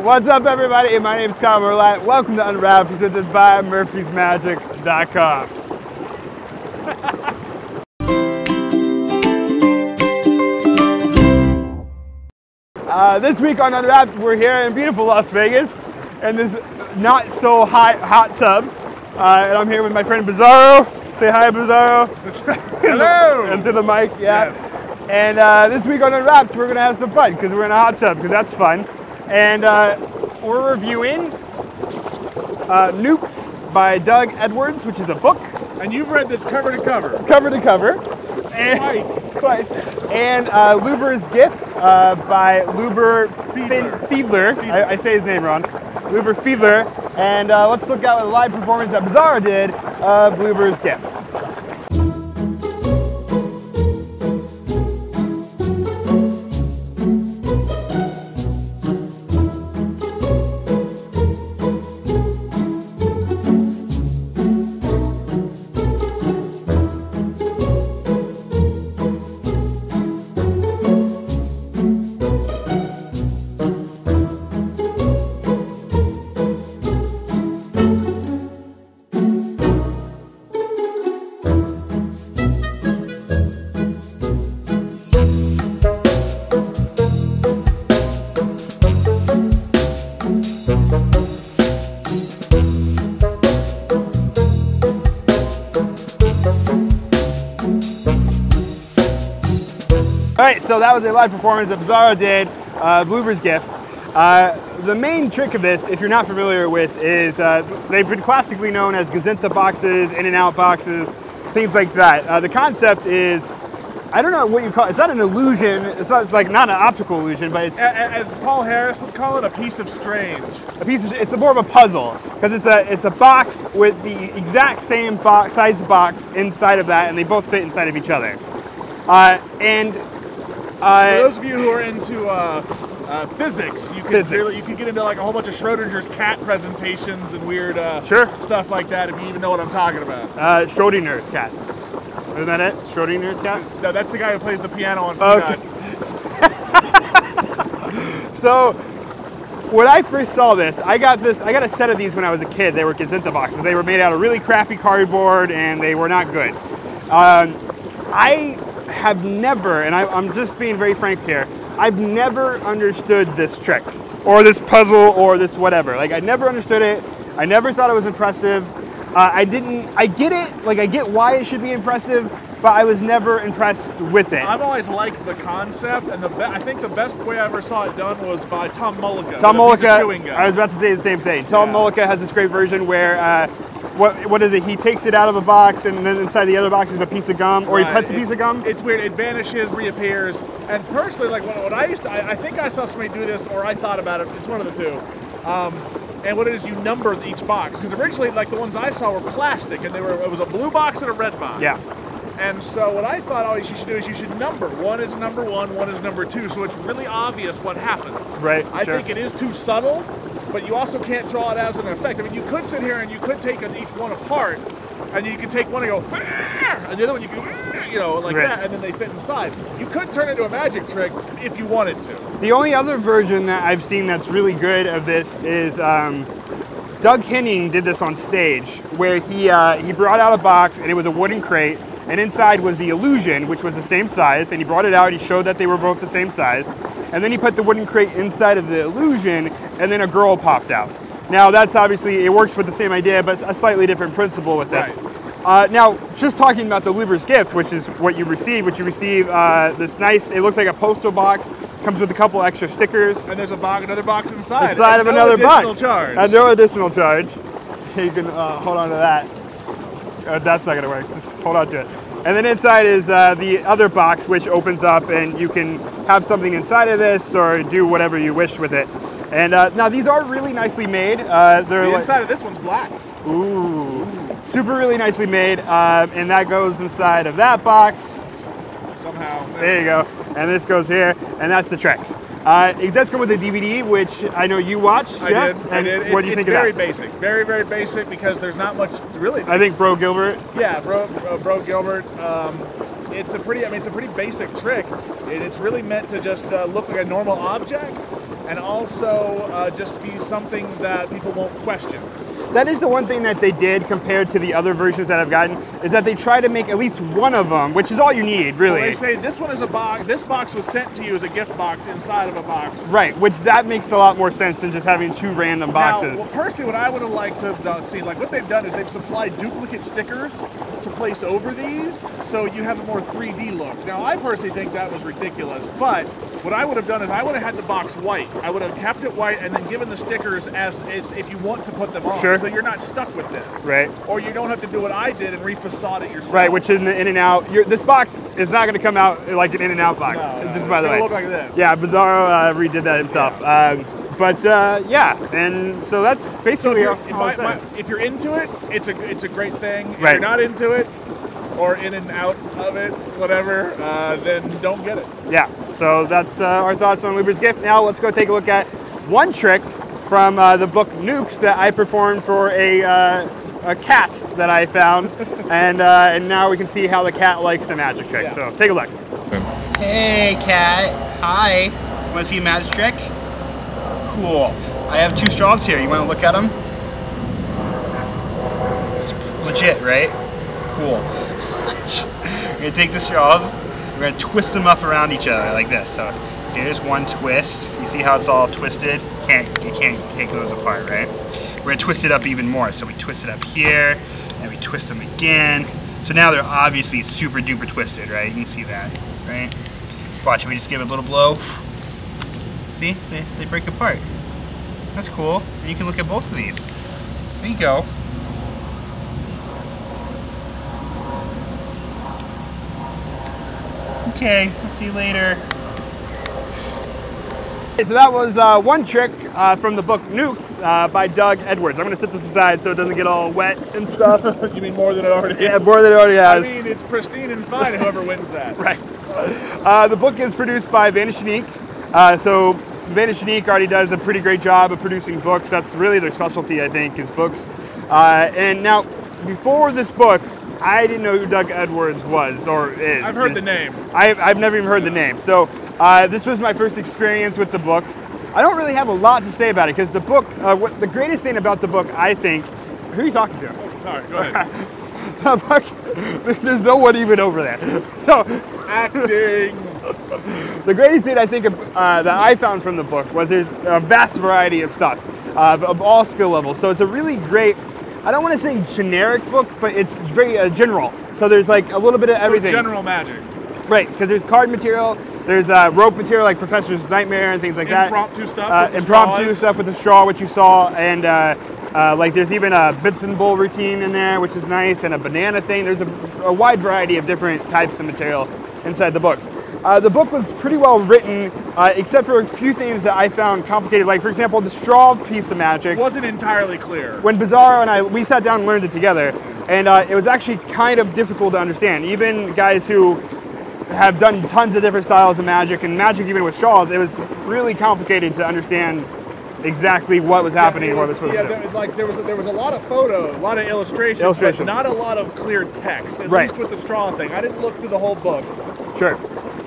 What's up, everybody? My name is Kyle Marlett. Welcome to Unwrapped, presented by MurphysMagic.com. This week on Unwrapped, we're here in beautiful Las Vegas in this not so hot tub. And I'm here with my friend Bizarro. Say hi, Bizarro. Hello! Into the mic, yeah. Yes. And this week on Unwrapped, we're gonna have some fun because we're in a hot tub because that's fun. And we're reviewing Nukes by Doug Edwards, which is a book. And you've read this cover to cover. Cover to cover. And, twice. And Lubor's Gift by Lubor Fiedler. I say his name wrong. Lubor Fiedler. And let's look at a live performance that Bizarro did of Lubor's Gift. All right, so that was a live performance that Bizarro did, Lubor's Gift. The main trick of this, if you're not familiar with, is they've been classically known as Gazinta boxes, in and out boxes, things like that. The concept is, I don't know what you call it. It's not an illusion. It's like not an optical illusion, but it's, as Paul Harris would call it, a piece of strange. It's more of a puzzle because it's a box with the exact same size box inside of that, and they both fit inside of each other. For those of you who are into physics, you could get into like a whole bunch of Schrodinger's cat presentations and weird stuff like that if you even know what I'm talking about. Schrodinger's cat. Isn't that it? Schrodinger's cat? No, that's the guy who plays the piano on Peanuts. Okay. So, when I first saw this, I got a set of these when I was a kid. They were Gazinta boxes. They were made out of really crappy cardboard and they were not good. I have never, and I'm just being very frank here, I've never understood this trick or this puzzle or this whatever. Like, I never understood it. I never thought it was impressive. I get it, like I get why it should be impressive, but I was never impressed with it. I've always liked the concept, and I think the best way I ever saw it done was by Tom Mullica. Tom Mullica, I was about to say the same thing. Tom Mullica has this great version where, what is it? He takes it out of a box, and then inside the other box is a piece of gum, or he puts a piece of gum. It's weird. It vanishes, reappears, and personally, like when I used to, I think I saw somebody do this, or I thought about it. It's one of the two. And what it is, you number each box because originally, like the ones I saw were plastic, and it was a blue box and a red box. Yeah. And so what I thought always you should do is you should number. One is number one, one is number two, so it's really obvious what happens. Right. I think it is too subtle, but you also can't draw it as an effect. I mean, you could sit here and you could take each one apart, and you could take one and go, and the other one you could, like that, and then they fit inside. You could turn it into a magic trick if you wanted to. The only other version that I've seen that's really good of this is Doug Henning did this on stage, where he brought out a box and it was a wooden crate, and inside was the illusion, which was the same size, and he brought it out, he showed that they were both the same size, and then he put the wooden crate inside of the illusion, and then a girl popped out. Now that's obviously, it works with the same idea, but a slightly different principle with this. Right. Now, just talking about the Lubor's Gift, which is what you receive, this nice, it looks like a postal box, comes with a couple extra stickers. And there's another box inside. Inside of another box. Charge. At no additional charge. You can hold on to that. That's not gonna work, just hold on to it. And then inside is the other box, which opens up and you can have something inside of this or do whatever you wish with it. And now these are really nicely made. The inside of this one's black. Ooh. Super really nicely made. And that goes inside of that box. Somehow. There you go. And this goes here, and that's the trick. It does come with a DVD, which I know you watched. I did. What do you think of that? It's very basic. Very, very basic because there's not much really. I think Bro Gilbert. Yeah, Bro Gilbert. It's a pretty basic trick. It's really meant to just look like a normal object. and also just be something that people won't question. That is the one thing that they did compared to the other versions that I've gotten, is that they try to make at least one of them, which is all you need, really. Well, they say this one is a box. This box was sent to you as a gift box inside of a box. Right, which that makes a lot more sense than just having 2 random boxes. Now, well, personally, what I would have liked to have seen, like what they've done is they've supplied duplicate stickers to place over these, so you have a more 3D look. Now, I personally think that was ridiculous, but what I would have done is I would have had the box white. I would have kept it white and then given the stickers as if you want to put them on. Sure. So you're not stuck with this. Right. Or you don't have to do what I did and refacade it yourself. Right, which is an in and out. This box is not going to come out like an in and out box. No, just by the way. It'll look like this. Yeah, Bizarro redid that himself. Yeah, and so that's basically if you're into it, it's a great thing. If Right. you're not into it, or in and out of it, whatever, then don't get it. Yeah, so that's our thoughts on Lubor's gift. Now let's go take a look at one trick from the book Nukes that I performed for a cat that I found, and now we can see how the cat likes the magic trick. Yeah. So take a look. Hey cat, hi. Want to see a magic trick? Cool. I have 2 straws here. You want to look at them? It's legit, right? Cool. We're going to take the straws, we're going to twist them up around each other like this. So here's one twist. You see how it's all twisted? You can't take those apart, right? We're going to twist it up even more. So we twist it up here, and we twist them again. So now they're obviously super duper twisted, right? You can see that, right? Watch, we just give it a little blow. See, they break apart. That's cool. And you can look at both of these. There you go. Okay, I'll see you later. Okay, so that was one trick from the book Nukes by Doug Edwards. I'm going to set this aside so it doesn't get all wet and stuff. You mean more than it already is? Yeah, more than it already has. I mean, it's pristine and fine, whoever wins that. Right. The book is produced by Vanish Unique. So Vanish Unique already does a pretty great job of producing books. That's really their specialty, I think, is books. And now, before this book, I didn't know who Doug Edwards was or is. I've heard the name. I've never even heard the name. So this was my first experience with the book. I don't really have a lot to say about it because the book, the greatest thing about the book, I think, who are you talking to? Oh, sorry, go ahead. The book, there's no one even over there. So acting. The greatest thing I think that I found from the book was there's a vast variety of stuff of all skill levels. So it's a really great, I don't want to say generic book, but it's very general. So there's like a little bit of everything. General magic. Right, because there's card material, there's rope material like Professor's Nightmare and things like that. Impromptu stuff. Impromptu stuff with the straw, which you saw, and like there's even a Benson bowl routine in there, which is nice, and a banana thing. There's a wide variety of different types of material inside the book. The book was pretty well written, except for a few things that I found complicated. Like, for example, the straw piece of magic wasn't entirely clear. When Bizarro and we sat down and learned it together, and it was actually kind of difficult to understand. Even guys who have done tons of different styles of magic, and magic even with straws, it was really complicated to understand exactly what was happening and what was supposed to do. There was a lot of photos, a lot of illustrations, but not a lot of clear text, at least with the straw thing. I didn't look through the whole book. Sure.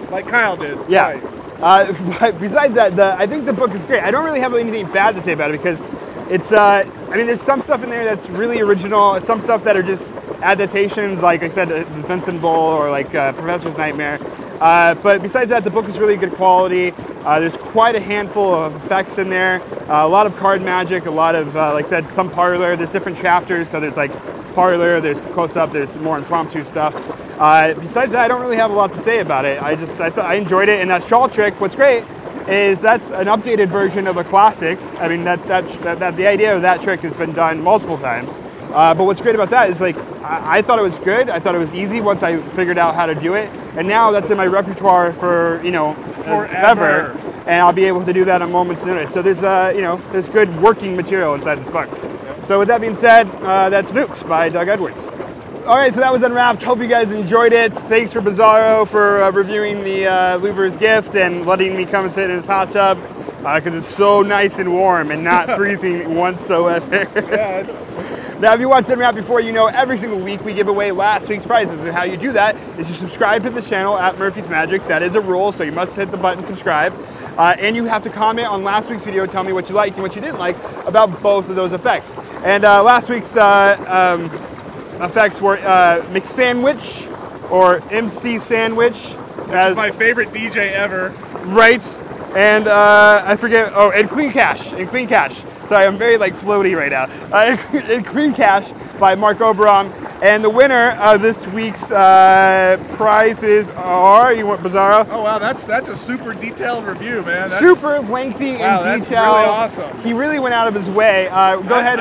Like Kyle did. Yeah. Twice. But besides that, I think the book is great. I don't really have anything bad to say about it because it's, I mean, there's some stuff in there that's really original, some stuff that are just adaptations, like I said, the Benson Bowl or like Professor's Nightmare. But besides that, the book is really good quality. There's quite a handful of effects in there, a lot of card magic, a lot of, like I said, some parlor. There's different chapters, so there's like parlor, there's close-up, there's more impromptu stuff. Besides that, I don't really have a lot to say about it. I enjoyed it, and that straw trick, what's great is that's an updated version of a classic. I mean, the idea of that trick has been done multiple times. But what's great about that is like, I thought it was good. I thought it was easy once I figured out how to do it. And now that's in my repertoire for, you know, forever. And I'll be able to do that on a moment's notice. So there's, you know, there's good working material inside this book. So with that being said, that's Nukes by Doug Edwards. All right, so that was Unwrapped. Hope you guys enjoyed it. Thanks for Bizarro for reviewing the Lubor's gift and letting me come and sit in his hot tub because it's so nice and warm and not freezing whatsoever. Now, if you watched Unwrapped before, you know every single week we give away last week's prizes. And how you do that is you subscribe to the channel at Murphy's Magic. That is a rule, so you must hit the button subscribe. And you have to comment on last week's video, tell me what you liked and what you didn't like about both of those effects. And last week's effects were McSandwich or MC Sandwich. Which is my favorite DJ ever. Right. And I forget, oh, and Clean Cash. Sorry, I'm very like floaty right now. And Clean Cash by Mark Oberon. And the winner of this week's prizes are, you want Bizarro? Oh wow, that's a super detailed review, man. That's, super lengthy and detailed. That's really awesome. He really went out of his way. Go ahead.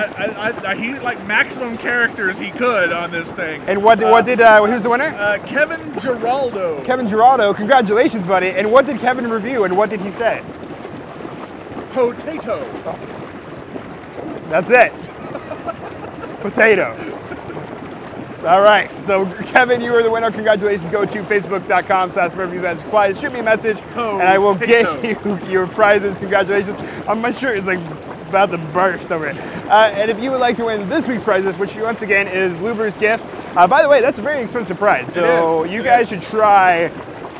He like maximum characters he could on this thing. And who's the winner? Kevin Giraldo. Kevin Giraldo, congratulations, buddy. And what did Kevin review and what did he say? Potato. That's it. Potato. All right, so Kevin, you are the winner. Congratulations. Go to facebook.com/SmurfySupplies. Shoot me a message, and I will get you your prizes. Congratulations. My shirt is like about to burst over it. And if you would like to win this week's prizes, which once again is Lubor's gift. By the way, that's a very expensive prize, so you guys should try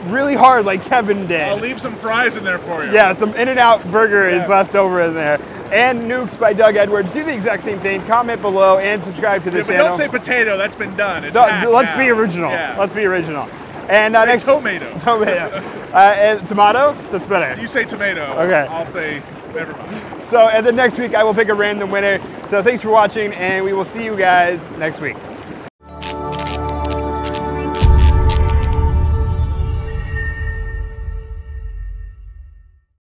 really hard like Kevin did. I'll leave some fries in there for you. Yeah, some In-N-Out burger is left over in there. And Nukes by Doug Edwards. Do the exact same thing. Comment below and subscribe to this channel. Don't say potato. That's been done. It's let's be original. Yeah. Let's be original. And next, tomato. And tomato. That's better. You say tomato. Okay. I'll say never mind. So, and then next week I will pick a random winner. So thanks for watching, and we will see you guys next week.